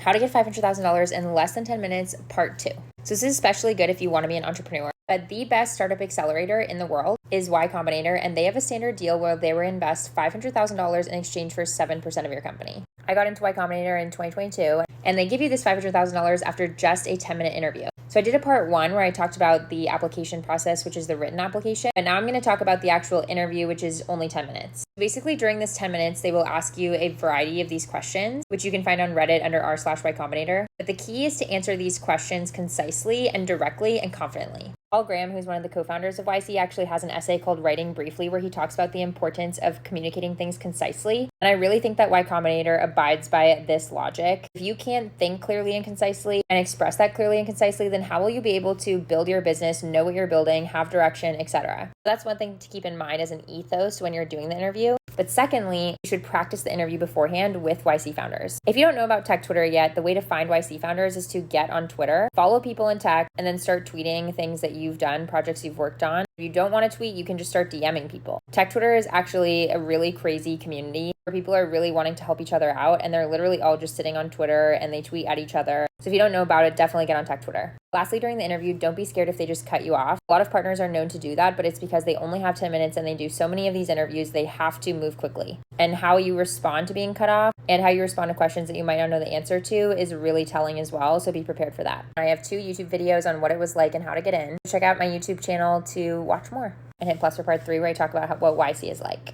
How to get $500,000 in less than 10 minutes, part 2. So this is especially good if you want to be an entrepreneur. But the best startup accelerator in the world is Y Combinator, and they have a standard deal where they will invest $500,000 in exchange for 7% of your company. I got into Y Combinator in 2022, and they give you this $500,000 after just a 10-minute interview. So I did a part 1 where I talked about the application process, which is the written application. And now I'm going to talk about the actual interview, which is only 10 minutes. Basically, during this 10 minutes, they will ask you a variety of these questions, which you can find on Reddit under r/Y Combinator. But the key is to answer these questions concisely and directly and confidently. Paul Graham, who's one of the co-founders of YC, actually has an essay called Writing Briefly, where he talks about the importance of communicating things concisely. And I really think that Y Combinator abides by this logic. If you can't think clearly and concisely and express that clearly and concisely, then how will you be able to build your business, know what you're building, have direction, etc.? That's one thing to keep in mind as an ethos when you're doing the interview. But secondly, you should practice the interview beforehand with YC founders. If you don't know about tech Twitter yet, the way to find YC founders is to get on Twitter, follow people in tech, and then start tweeting things that you've done, projects you've worked on. If you don't want to tweet, you can just start DMing people. Tech Twitter is actually a really crazy community where people are really wanting to help each other out, and they're literally all just sitting on Twitter and they tweet at each other. So if you don't know about it, definitely get on tech Twitter. Lastly, during the interview, don't be scared if they just cut you off. A lot of partners are known to do that, but it's because they only have 10 minutes and they do so many of these interviews, they have to move quickly. And how you respond to being cut off and how you respond to questions that you might not know the answer to is really telling as well, so be prepared for that. I have 2 YouTube videos on what it was like and how to get in. Check out my YouTube channel to watch more. And hit plus for part 3 where I talk about what YC is like.